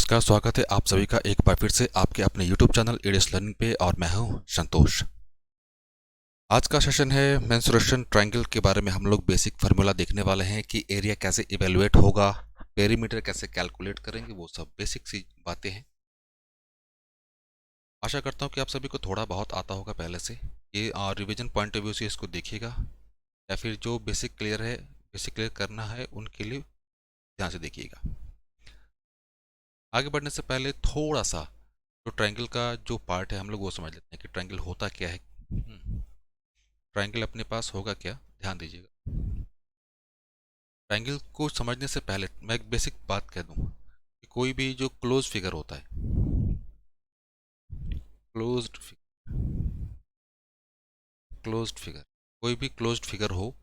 नमस्कार, स्वागत है आप सभी का एक बार फिर से आपके अपने YouTube चैनल एडीएस लर्निंग पे और मैं हूं संतोष। आज का सेशन है मेंसुरेशन ट्रायंगल के बारे में। हम लोग बेसिक फार्मूला देखने वाले हैं कि एरिया कैसे इवेलुएट होगा, पेरीमीटर कैसे कैलकुलेट करेंगे, वो सब बेसिक सी बातें हैं। आशा करता हूं कि आप सभी को थोड़ा बहुत आता होगा पहले से। ये रिवीजन पॉइंट ऑफ व्यू से इसको देखिएगा या फिर जो बेसिक क्लियर करना है उनके लिए ध्यान से देखिएगा। आगे बढ़ने से पहले थोड़ा सा तो ट्रायंगल का जो पार्ट है हम लोग वो समझ लेते हैं कि ट्रायंगल होता क्या है। ट्रायंगल अपने पास होगा क्या, ध्यान दीजिएगा। ट्रायंगल को समझने से पहले मैं एक बेसिक बात कह दूं कि कोई भी जो क्लोज फिगर होता है, क्लोज्ड फिगर, कोई भी क्लोज्ड फिगर हो,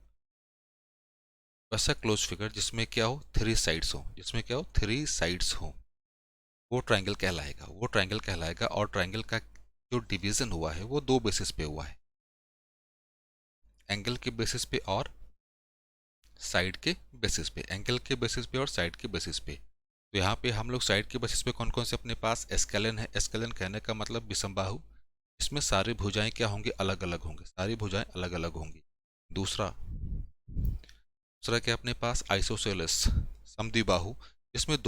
वैसा क्लोज फिगर जिसमें क्या हो, थ्री साइड्स हो, वो ट्रायंगल कहलाएगा। और ट्रायंगल का जो डिवीजन हुआ है वो दो बेसिस पे हुआ है, एंगल के बेसिस पे और साइड के बेसिस पे। एंगल के बेसिस पे और साइड के बेसिस पे। तो यहाँ पे हम लोग साइड के बेसिस पे कौन कौन से अपने पास एस्केलन है। एस्केलन कहने का मतलब विषमबाहु, इसमें सारी भुजाएं क्या होंगी, अलग अलग होंगी, सारी भुजाएं अलग अलग होंगी। दूसरा क्या अपने पास आइसोसेलेस, समद्विबाहु, जिसमें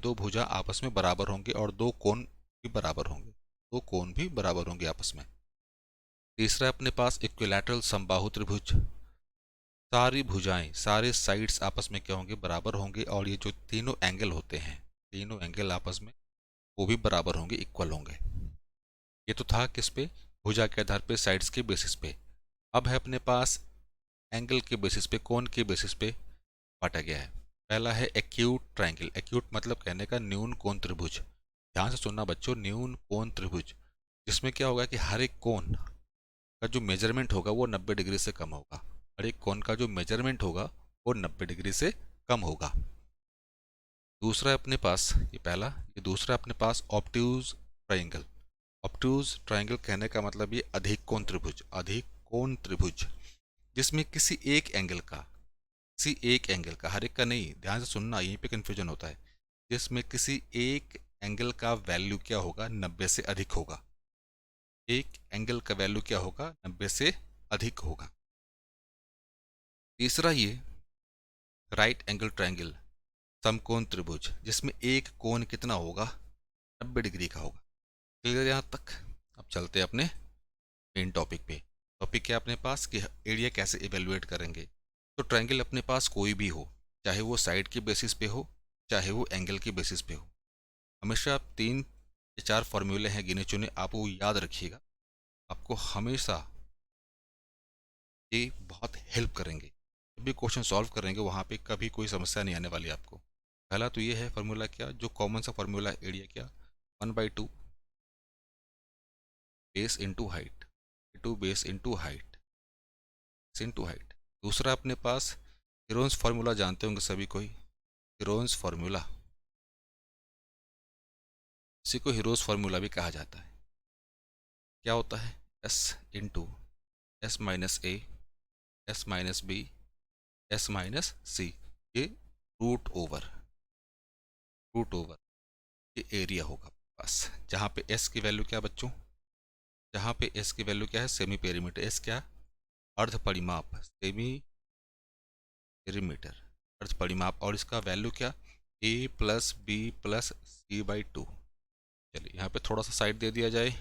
दो भुजा आपस में बराबर होंगे और दो कोण भी बराबर होंगे आपस में। तीसरा अपने पास इक्विलैटरल समबाहु त्रिभुज, सारी भुजाएं, सारे साइड्स आपस में क्या होंगे, बराबर होंगे। और ये जो तीनों एंगल होते हैं, तीनों एंगल आपस में वो भी बराबर होंगे, इक्वल होंगे। ये तो था किस पे, भुजा के आधार पे, साइड्स के बेसिस पे। अब है अपने पास एंगल के बेसिस पे, कोण के बेसिस पे बांटा गया है। पहला है एक्यूट ट्रायंगल। एक्यूट मतलब कहने का न्यून कोण त्रिभुज। ध्यान से सुनना बच्चों, न्यून कोण त्रिभुज, जिसमें क्या होगा कि हर एक कोण का जो मेजरमेंट होगा वो 90 डिग्री से कम होगा। हर एक कोण का जो मेजरमेंट होगा वो 90 डिग्री से कम होगा। दूसरा अपने पास, ये दूसरा अपने पास ऑब्ट्यूज ट्रायंगल। ऑब्ट्यूज ट्रायंगल कहने का मतलब ये अधिक कोण त्रिभुज, जिसमें किसी एक एंगल का, हर एक का नहीं, ध्यान से सुनना, यहीं पे कंफ्यूजन होता है। जिसमें किसी एक एंगल का वैल्यू क्या होगा, 90 से अधिक होगा। एक एंगल का वैल्यू क्या होगा, 90 से अधिक होगा। तीसरा ये राइट एंगल ट्रायंगल, समकोण त्रिभुज, जिसमें एक कोण कितना होगा, 90 डिग्री का होगा। क्लियर यहाँ तक। अब चलते हैं अपने मेन टॉपिक पे। टॉपिक क्या अपने पास कि एरिया कैसे इवेलुएट करेंगे। तो ट्रायंगल अपने पास कोई भी हो, चाहे वो साइड के बेसिस पे हो, चाहे वो एंगल के बेसिस पे हो, हमेशा आप 3 या 4 फॉर्मूले हैं गिने चुने, आप वो याद रखिएगा। आपको हमेशा ये बहुत हेल्प करेंगे। जब भी क्वेश्चन सॉल्व करेंगे वहाँ पे कभी कोई समस्या नहीं आने वाली आपको। पहला तो ये है फॉर्मूला, क्या जो कॉमन सा फॉर्मूला है एरिया, क्या 1/2 base into height, base into height. दूसरा अपने पास हीरोन्स फार्मूला, जानते होंगे सभी कोई, हीरोन्स फार्मूला, इसी को हीरोज फार्मूला भी कहा जाता है। क्या होता है, S into S minus A, S minus B, S minus C, ये रूट ओवर ये एरिया होगा बस। जहाँ पे एस की वैल्यू क्या बच्चों, सेमी पेरीमीटर। एस क्या, अर्ध परिमाप, अर्ध परिमाप। और इसका वैल्यू क्या, A plus B plus C by 2। चलिए यहाँ पे थोड़ा सा साइड दे दिया जाए,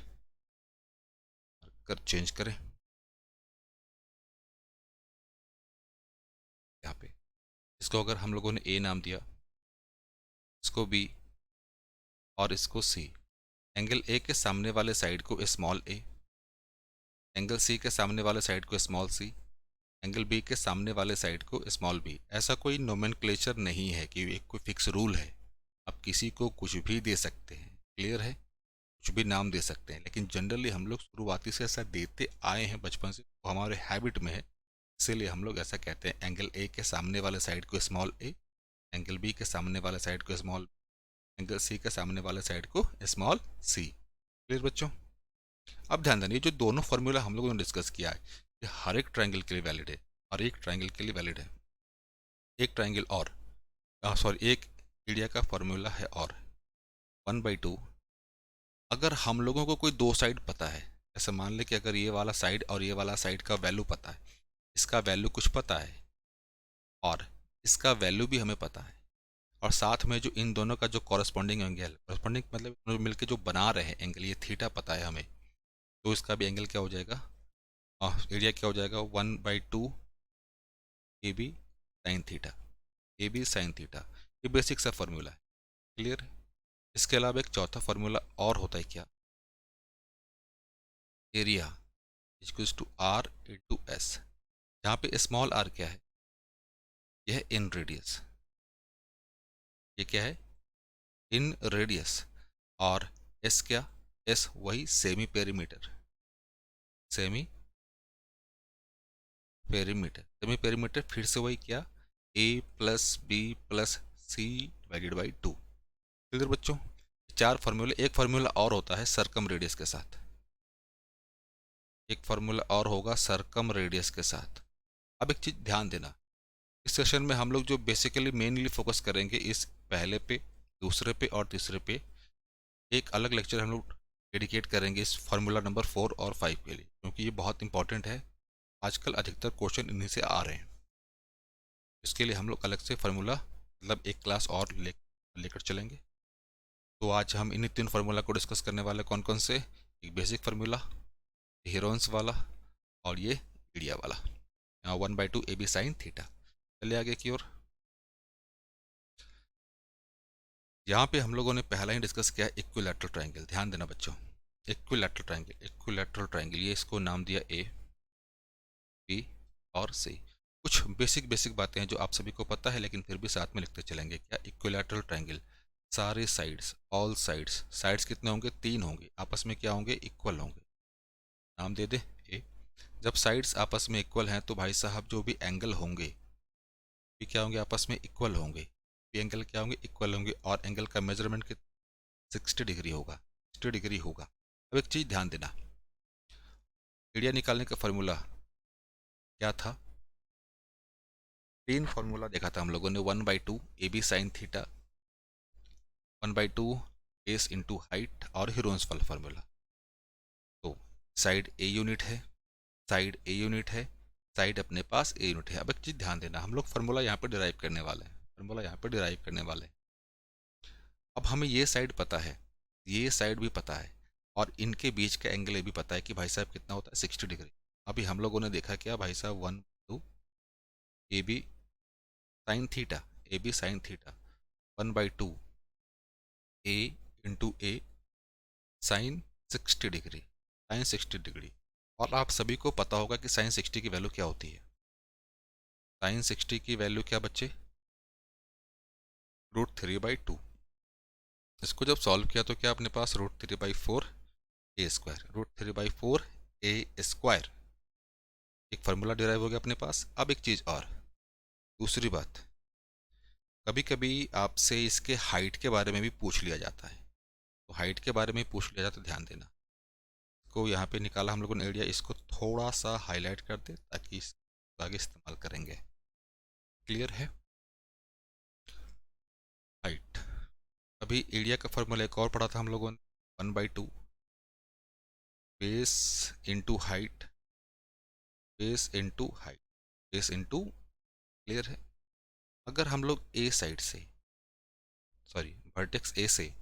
चेंज करें यहाँ पे। इसको अगर हम लोगों ने ए नाम दिया, इसको बी और इसको सी। एंगल ए के सामने वाले साइड को स्मॉल ए, एंगल सी के सामने वाले साइड को स्मॉल सी, एंगल बी के सामने वाले साइड को स्मॉल बी। ऐसा कोई नोमेनक्लेचर नहीं है कि एक कोई फिक्स रूल है। आप किसी को कुछ भी दे सकते हैं, क्लियर है, कुछ भी नाम दे सकते हैं। लेकिन जनरली हम लोग शुरुआती से ऐसा देते आए हैं बचपन से, वो हमारे हैबिट में है, इसीलिए हम लोग ऐसा कहते हैं। एंगल ए के सामने वाले साइड को स्मॉल ए, एंगल बी के सामने वाले साइड को स्मॉल, एंगल सी के सामने वाले साइड को स्मॉल सी। क्लियर बच्चों। अब ध्यान देना, ये जो दोनों फॉर्मूला हम लोगों ने डिस्कस किया है, ये हर एक ट्रायंगल के लिए वैलिड है, और एक ट्रायंगल के लिए वैलिड है। एक ट्रायंगल और एक एरिया का फॉर्मूला है और 1/2, अगर हम लोगों को कोई दो साइड पता है, जैसे मान लें कि अगर ये वाला साइड और ये वाला साइड का वैल्यू पता है, इसका वैल्यू कुछ पता है और इसका वैल्यू भी हमें पता है, और साथ में जो इन दोनों का जो कॉरस्पॉन्डिंग एंगल, कॉरस्पॉन्डिंग मतलब मिलकर जो बना रहे हैं एंगल, ये थीटा पता है हमें, तो इसका भी एंगल क्या हो जाएगा, एरिया क्या हो जाएगा, 1/2 a b sine theta, a b sine theta. ये बेसिक सा फॉर्मूला है, क्लियर है। इसके अलावा एक चौथा फॉर्मूला और होता है क्या, area equals to r into s, जहाँ पे स्मॉल आर क्या है, यह है इन रेडियस, ये क्या है, इन रेडियस, और एस क्या, एस वही semi perimeter, semi perimeter, semi perimeter फिर से वही क्या, A plus B plus C divided by 2। Clear बच्चों, चार फार्मूले, एक फार्मूला और होता है सरकम रेडियस के साथ, एक फार्मूला और होगा सरकम रेडियस के साथ। अब एक चीज़ ध्यान देना, इस सेशन में हम लोग जो बेसिकली मेनली फोकस करेंगे इस पहले पे, दूसरे पे और तीसरे पे, एक अलग लेक्चर हम लोग डेडिकेट करेंगे इस फार्मूला नंबर 4 और 5 के लिए, क्योंकि ये बहुत इंपॉर्टेंट है, आजकल अधिकतर क्वेश्चन इन्हीं से आ रहे हैं। इसके लिए हम लोग अलग से फार्मूला मतलब एक क्लास और लेकर चलेंगे। तो आज हम इन्हीं तीन फार्मूला को डिस्कस करने वाले, कौन कौन से, एक बेसिक फार्मूला, हेरोन्स वाला, और ये एरिया वाला, 1/2 ए बी साइन थीटा। चलिए आगे की ओर। यहाँ पे हम लोगों ने पहला ही डिस्कस किया इक्विलैटरल ट्रायंगल, ध्यान देना बच्चों, इक्विलैटरल ट्रायंगल, इक्विलैटरल ट्रायंगल, ये इसको नाम दिया ए बी और सी। कुछ बेसिक बेसिक बातें हैं जो आप सभी को पता है, लेकिन फिर भी साथ में लिखते चलेंगे। क्या, इक्विलैटरल ट्रायंगल, सारे साइड्स, ऑल साइड्स, साइड्स कितने होंगे, तीन होंगे, आपस में क्या होंगे, इक्वल होंगे, नाम दे दे ए। जब साइड्स आपस में इक्वल हैं तो भाई साहब जो भी एंगल होंगे भी क्या होंगे, आपस में इक्वल होंगे, भी एंगल क्या होंगे, इक्वल होंगे, और एंगल का मेजरमेंट 60 डिग्री होगा, 60 डिग्री होगा। अब एक चीज़ ध्यान देना, एरिया निकालने का फॉर्मूला क्या था, तीन फार्मूला देखा था हम लोगों ने, 1/2 a b sine theta, 1/2 base into height, और हीरोन्स वाला फार्मूला। तो साइड ए यूनिट है, साइड ए यूनिट है, साइड अपने पास ए यूनिट है। अब एक चीज़ ध्यान देना, हम लोग फार्मूला यहाँ पर डिराइव करने वाले हैं, फार्मूला यहाँ पर डिराइव करने वाले हैं। अब हमें ये साइड पता है, ये साइड भी पता है, और इनके बीच का एंगल ये भी पता है कि भाई साहब कितना होता है, 60 डिग्री। अभी हम लोगों ने देखा क्या भाई साहब, 1/2 a b sine theta, a b sine theta, 1/2 a into a sine 60 degree, sine 60 degree. और आप सभी को पता होगा कि साइन 60 की वैल्यू क्या होती है, साइन 60 की वैल्यू क्या बच्चे, √3/2। इसको जब सॉल्व किया तो क्या अपने पास √3/4 ए स्क्वायर, √3/4 ए स्क्वायर, एक फार्मूला डिराइव हो गया अपने पास। अब एक चीज़ और, दूसरी बात, कभी कभी आपसे इसके हाइट के बारे में भी पूछ लिया जाता है, तो हाइट के बारे में पूछ लिया जाता है, ध्यान देना। को यहाँ पे निकाला हम लोगों ने एरिया, इसको थोड़ा सा हाईलाइट कर दे ताकि इसको आगे इस्तेमाल करेंगे। क्लियर है, हाइट। अभी एरिया का फॉर्मूला एक और पढ़ा था हम लोगों ने, 1/2 base into height, base into height, base into, clear है। अगर हम लोग ए साइड से, सॉरी वर्टेक्स ए से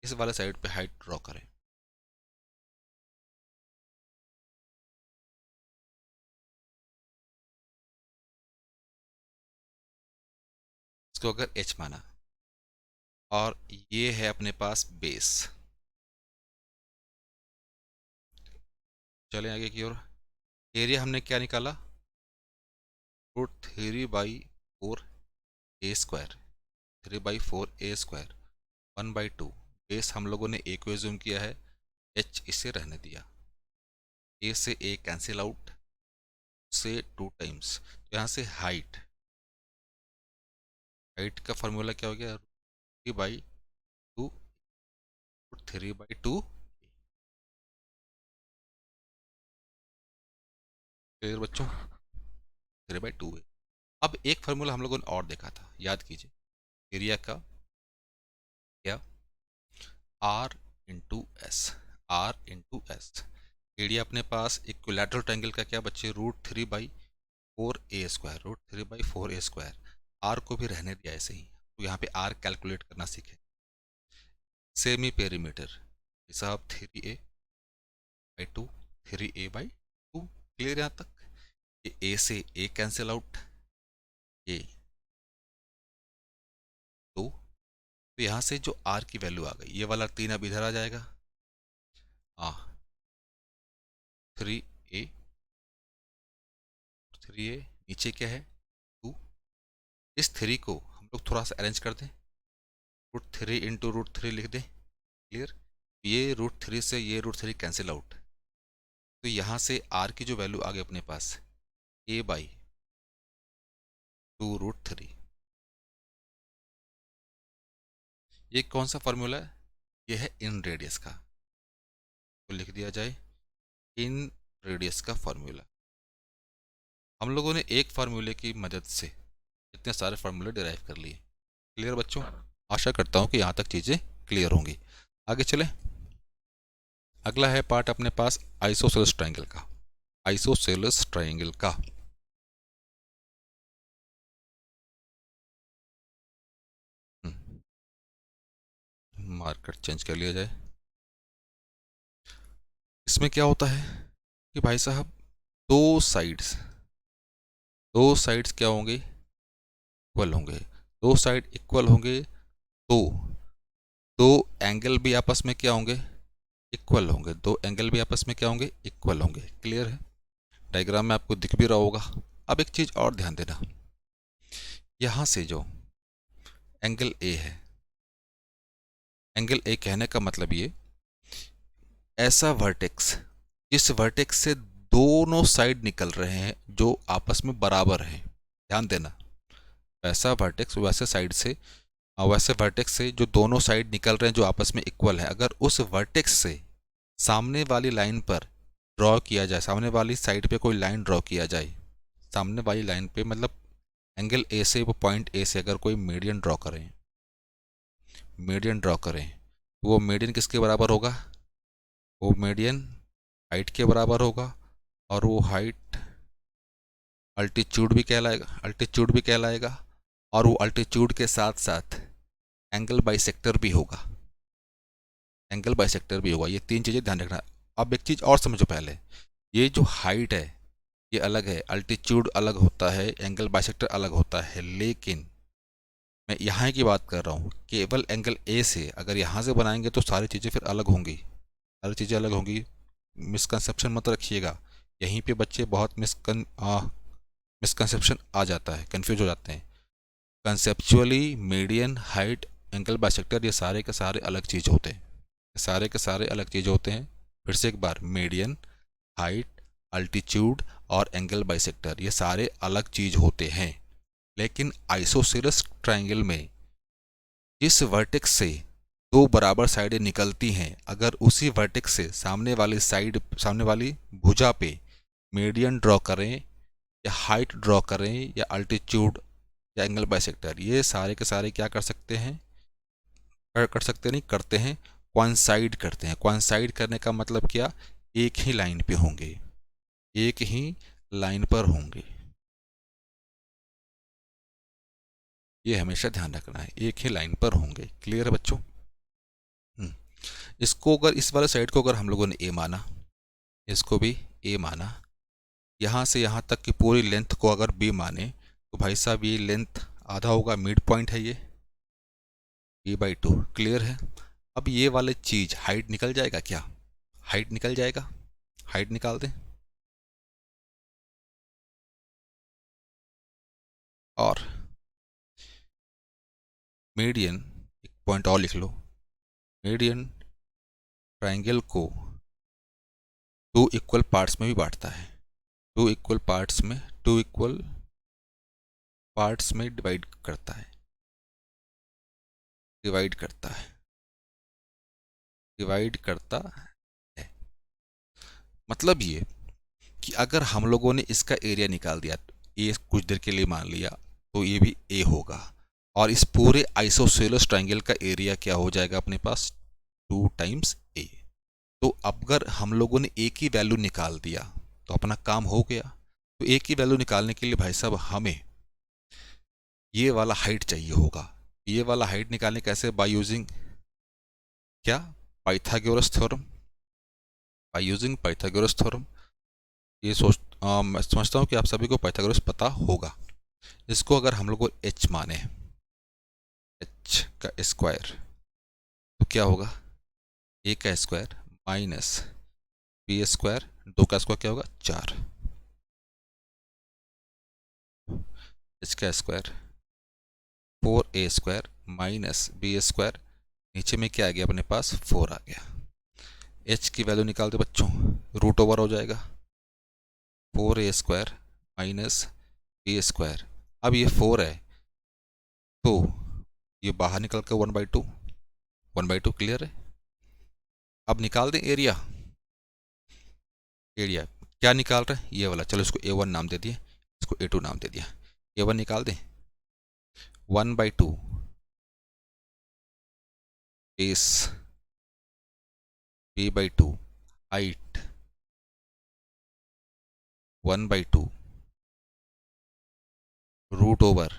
इस वाले साइड पे हाइट ड्रॉ करें, इसको अगर एच माना, और ये है अपने पास बेस, चलें आगे की ओर। एरिया हमने क्या निकाला, √3/4 ए स्क्वायर, 3/4 ए स्क्वायर, 1/2 बेस हम लोगों ने ए को एज्यूम किया है, एच इसे रहने दिया, ए से ए कैंसिल आउट, से 2 टाइम्स, तो यहाँ से हाइट, हाइट का फॉर्मूला क्या हो गया, 3/2, 3/2। क्लियर बच्चों, 3/2 है। अब एक फार्मूला हम लोगों ने और देखा था, याद कीजिए, एरिया का क्या, r into s, r into s. Area अपने पास इक्विलैटरल ट्रायंगल का क्या बच्चे, √3/4 root three by four a square. R को भी रहने दिया ऐसे ही, तो यहाँ पे आर कैलकुलेट करना सीखे। सेमी पेरीमीटर साहब 3a/2, 3a/2, क्लियर यहाँ तक। ये ए से ए कैंसिल आउट, ये 2, तो यहाँ से जो आर की वैल्यू आ गई, ये वाला 3 अब इधर आ जाएगा, 3a, 3a नीचे क्या है 2। इस 3 को हम लोग थोड़ा सा अरेंज कर दें, √3 इंटू √3 लिख दें, क्लियर। ये √3 से ये √3 कैंसिल आउट, तो यहाँ से आर की जो वैल्यू आ गई अपने पास a/2√3। ये कौन सा फॉर्मूला है, ये है इन रेडियस का, तो लिख दिया जाए इन रेडियस का फॉर्मूला। हम लोगों ने एक फार्मूले की मदद से इतने सारे फार्मूले डिराइव कर लिए। क्लियर बच्चों, आशा करता हूँ कि यहाँ तक चीज़ें क्लियर होंगी। आगे चलें, अगला है पार्ट अपने पास आइसोसेलेस ट्रायंगल का, आइसोसेलेस ट्रायंगल का। मार्कर चेंज कर लिया जाए। इसमें क्या होता है कि भाई साहब दो साइड्स क्या होंगे, इक्वल होंगे। दो साइड इक्वल होंगे तो दो एंगल भी आपस में क्या होंगे, इक्वल होंगे। दो एंगल भी आपस में क्या होंगे, इक्वल होंगे। क्लियर है, डायग्राम में आपको दिख भी रहा होगा। अब एक चीज़ और ध्यान देना, यहाँ से जो एंगल ए है, एंगल ए कहने का मतलब ये, ऐसा वर्टेक्स जिस वर्टेक्स से दोनों साइड निकल रहे हैं जो आपस में बराबर हैं, ध्यान देना, वैसा वर्टेक्स वैसे साइड से, वैसे वर्टेक्स से जो दोनों साइड निकल रहे हैं जो आपस में इक्वल है, अगर उस वर्टेक्स से सामने वाली लाइन पर ड्रॉ किया जाए, सामने वाली साइड पे कोई लाइन ड्रॉ किया जाए, सामने वाली लाइन पे मतलब एंगल ए से, वो पॉइंट ए से अगर कोई मीडियन ड्रॉ करें, तो वो मीडियन किसके बराबर होगा, वो मीडियन हाइट के बराबर होगा, और वो हाइट अल्टीट्यूड भी कहलाएगा, और वो अल्टीट्यूड के साथ साथ एंगल बाइसेक्टर भी होगा, ये तीन चीज़ें ध्यान रखना। अब एक चीज़ और समझो पहले, ये जो हाइट है ये अलग है, अल्टीट्यूड अलग होता है, एंगल बाइसेक्टर अलग होता है, लेकिन मैं यहाँ की बात कर रहा हूँ, केवल एंगल ए से अगर यहाँ से बनाएंगे तो सारी चीज़ें फिर अलग होंगी, मिसकंसेप्शन मत रखिएगा। यहीं पे बच्चे बहुत मिसकंसेप्शन आ जाता है, कंफ्यूज हो जाते हैं। Conceptually median, height, angle bisector ये सारे के सारे अलग चीज़ होते हैं, फिर से एक बार, मीडियन, हाइट, अल्टीट्यूड और एंगल बाइसेक्टर ये सारे अलग चीज़ होते हैं। लेकिन आइसोसेलेस ट्रायंगल में जिस वर्टेक्स से दो बराबर साइडें निकलती हैं, अगर उसी वर्टेक्स से सामने वाली भुजा पे मीडियन ड्रॉ करें या हाइट ड्रॉ करें या अल्टीट्यूड या एंगल बाइसेक्टर, ये सारे के सारे क्या कर सकते हैं, करते हैं, क्वांसाइड करते हैं। क्वांसाइड करने का मतलब क्या, एक ही लाइन पे होंगे, एक ही लाइन पर होंगे, ये हमेशा ध्यान रखना है, एक ही लाइन पर होंगे। क्लियर है बच्चों। इसको अगर इस वाले साइड को अगर हम लोगों ने ए माना, इसको भी ए माना, यहाँ से यहाँ तक की पूरी लेंथ को अगर बी माने, तो भाई साहब ये लेंथ आधा होगा, मिड पॉइंट है ये b/2। क्लियर है। अब ये वाले चीज़ हाइट निकल जाएगा क्या, हाइट निकाल दें, और मीडियन, एक पॉइंट और लिख लो, मीडियन ट्रायंगल को टू इक्वल पार्ट्स में भी बांटता है, टू इक्वल पार्ट्स में डिवाइड करता है, मतलब ये कि अगर हम लोगों ने इसका एरिया निकाल दिया, ए कुछ देर के लिए मान लिया, तो ये भी ए होगा, और इस पूरे आइसोसेलेस ट्रायंगल का एरिया क्या हो जाएगा अपने पास, 2 टाइम्स ए। तो अब अगर हम लोगों ने ए की वैल्यू निकाल दिया तो अपना काम हो गया। तो ए की वैल्यू निकालने के लिए भाई साहब हमें ये वाला हाइट चाहिए होगा। ये वाला हाइट निकालने कैसे? बाय यूजिंग क्या? Pythagoras theorem. By using Pythagoras theorem. ये मैं समझता हूँ कि आप सभी को पाइथागोरस पता होगा। इसको अगर हम लोग को एच माने, एच का स्क्वायर, तो क्या होगा? ए का स्क्वायर माइनस बी स्क्वायर, 2 का स्क्वायर क्या होगा? 4। एच का square 4a square minus b square, नीचे में क्या आ गया अपने पास? 4 आ गया। एच की वैल्यू निकाल दो बच्चों, रूट ओवर हो जाएगा 4a square minus b square. अब ये 4 है तो ये बाहर निकल कर 1/2, 1/2 क्लियर है। अब निकाल दें एरिया। एरिया क्या निकाल रहे हैं? ये वाला। चलो इसको A1 नाम दे दिए, इसको A2 नाम दे दिया। A1 निकाल दें, 1/2 base B/2 height 1/2 root over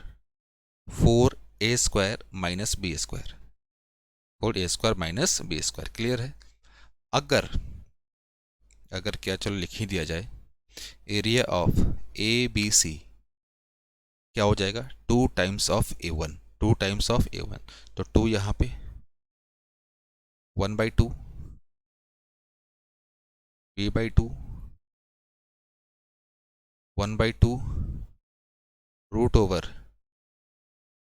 4a square minus b square, 4a square minus b square. Clear है। अगर अगर क्या, चलो लिख ही दिया जाए, area of A B C क्या हो जाएगा? 2 times of A1, 2 times of A1। तो 2 यहाँ पे 1/2 B/2 1/2 root over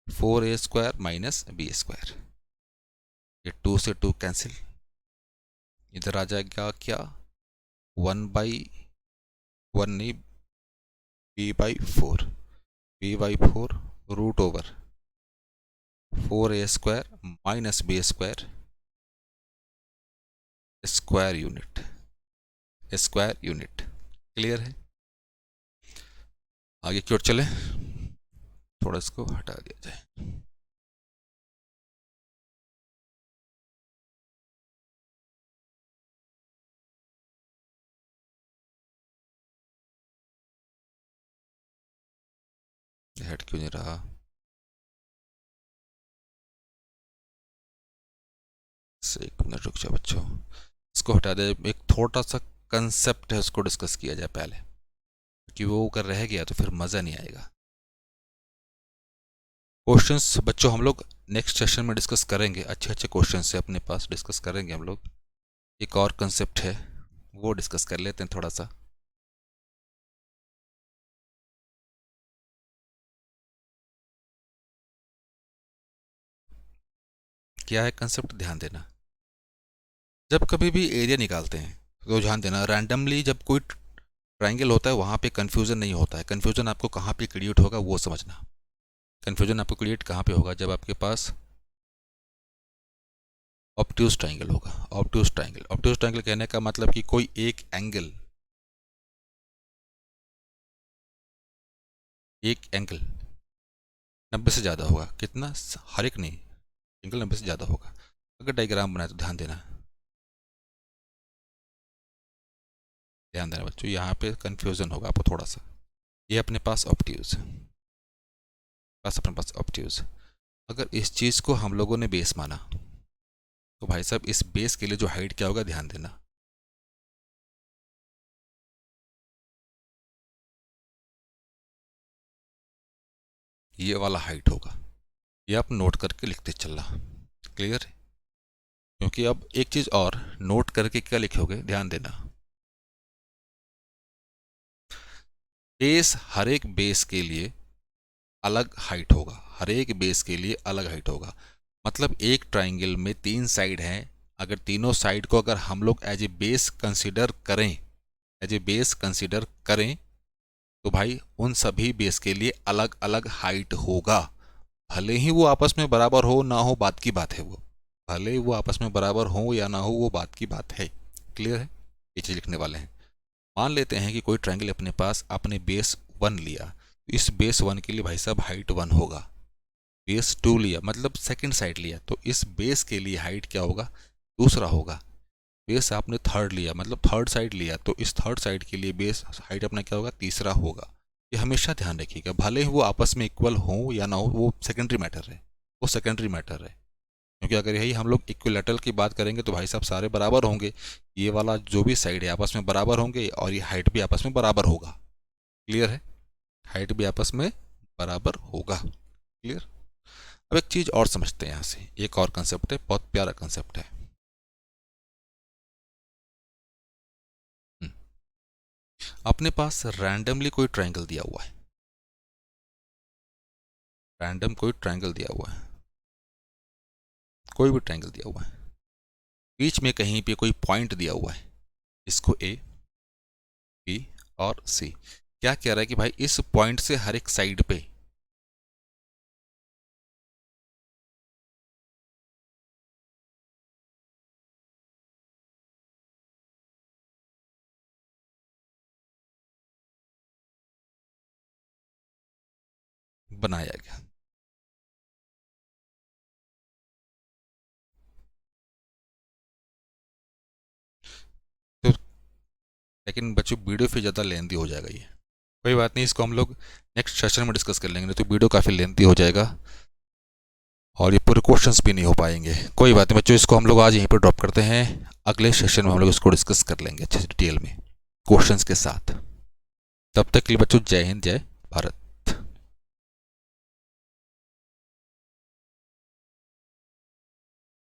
4a square minus b square. ये 2 से 2 कैंसिल, इधर आ जाएगा क्या? 1/1 नहीं, B/4, B/4 root over 4a square minus b square square unit, square unit. Clear है। आगे की ओर चले, थोड़ा इसको हटा दिया जाए। हट क्यों नहीं रहा? एक मिनट रुक जाओ बच्चों, इसको हटा दे। एक थोड़ा सा कंसेप्ट है, उसको डिस्कस किया जाए पहले, कि वो अगर रह गया तो फिर मज़ा नहीं आएगा। क्वेश्चंस बच्चों हम लोग नेक्स्ट सेशन में डिस्कस करेंगे। अच्छे अच्छे क्वेश्चंस है अपने पास, डिस्कस करेंगे हम लोग। एक और कंसेप्ट है वो डिस्कस कर लेते हैं थोड़ा सा। क्या है कंसेप्ट? ध्यान देना। जब कभी भी एरिया निकालते हैं तो ध्यान देना, रैंडमली जब कोई ट्राइंगल होता है वहाँ पे कन्फ्यूज़न नहीं होता है। कन्फ्यूज़न आपको कहाँ पे क्रिएट होगा वो समझना। कन्फ्यूज़न आपको क्रिएट कहाँ पे होगा? जब आपके पास ऑब्ट्यूज ट्राइंगल होगा। ऑब्ट्यूज ट्राइंगल, ऑब्ट्यूज ट्राइंगल कहने का मतलब कि कोई एक एंगल 90 से ज़्यादा होगा। कितना? हर एक नहीं, एंगल 90 से ज़्यादा होगा। अगर डायग्राम बनाए तो ध्यान देना, ध्यान देना बच्चों, यहाँ पे कन्फ्यूज़न होगा आपको थोड़ा सा। ये अपने पास ऑब्ट्यूज, अपने पास ऑब्ट्यूज। अगर इस चीज़ को हम लोगों ने बेस माना तो भाई साहब इस बेस के लिए जो हाइट क्या होगा ध्यान देना। ये वाला हाइट होगा। ये आप नोट करके लिखते चलना। क्लियर है। क्योंकि अब एक चीज़ और नोट करके क्या लिखोगे ध्यान देना, बेस, हर एक बेस के लिए अलग हाइट होगा। हर एक बेस के लिए अलग हाइट होगा। मतलब एक ट्राइंगल में 3 साइड हैं, अगर तीनों साइड को अगर हम लोग एज ए बेस कंसिडर करें, एज ए बेस कंसिडर करें, तो भाई उन सभी बेस के लिए अलग अलग हाइट होगा। भले ही वो आपस में बराबर हो ना हो, बात की बात है वो। भले ही वो आपस में बराबर हो या ना हो, वो बात की बात है। क्लियर है। ये चीज़ लिखने वाले हैं। मान लेते हैं कि कोई ट्रायंगल अपने पास आपने बेस 1 लिया, तो इस बेस 1 के लिए भाई साहब हाइट 1 होगा। बेस 2 लिया मतलब सेकंड साइड लिया, तो इस बेस के लिए हाइट क्या होगा? दूसरा होगा बेस आपने थर्ड लिया, मतलब थर्ड साइड लिया, तो इस थर्ड साइड के लिए बेस हाइट अपना क्या होगा, तीसरा होगा। ये हमेशा ध्यान रखिएगा, भले ही वो आपस में इक्वल हो या ना हो, वो सेकेंडरी मैटर है, वो सेकेंडरी मैटर है। क्योंकि अगर यही हम लोग इक्विलेटरल की बात करेंगे तो भाई साहब सारे बराबर होंगे, ये वाला जो भी साइड है आपस में बराबर होंगे और ये हाइट भी आपस में बराबर होगा। क्लियर है, हाइट भी आपस में बराबर होगा। क्लियर। अब एक चीज़ और समझते हैं यहाँ से, एक और कंसेप्ट है, बहुत प्यारा कंसेप्ट है। अपने पास रैंडमली कोई ट्रायंगल दिया हुआ है, रैंडम कोई ट्रायंगल दिया हुआ है, कोई भी ट्रायंगल दिया हुआ है, बीच में कहीं पे कोई पॉइंट दिया हुआ है, इसको ए, बी और सी। क्या कह रहा है कि भाई इस पॉइंट से हर एक साइड पे बनाया गया। तो लेकिन बच्चों वीडियो फिर ज़्यादा लेंथी हो जाएगा, ये कोई बात नहीं, इसको हम लोग नेक्स्ट सेशन में डिस्कस कर लेंगे, नहीं तो वीडियो काफ़ी लेंथी हो जाएगा और ये पूरे क्वेश्चंस भी नहीं हो पाएंगे। कोई बात नहीं बच्चों, इसको हम लोग आज यहीं पर ड्रॉप करते हैं, अगले सेशन में हम लोग इसको डिस्कस कर लेंगे अच्छे से डिटेल में क्वेश्चंस के साथ। तब तक के लिए बच्चों जय हिंद, जय भारत।